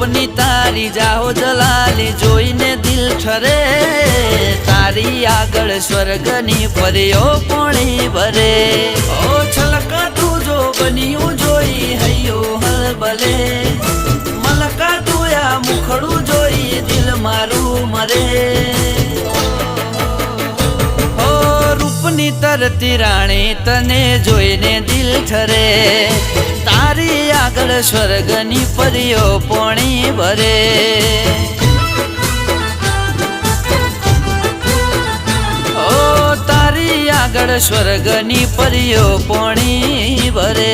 રૂપની તારી જાહો જલાલી જોઈને દિલ ઠરે તારી આગળ સ્વર્ગની પર્યો પોણી ભરે ઓ છલકાતું જો બન્યું જોઈ હૈયો હલબલે મલકાતું આ મુખડું જોઈ દિલ મારું મરે ઓ રૂપની તરતી રાણી તને જોઈને દિલ ઠરે તારી આગળ સ્વર્ગની પરીઓ પોણી ભરે ઓ તારી આગળ સ્વર્ગની પરીઓ પોણી ભરે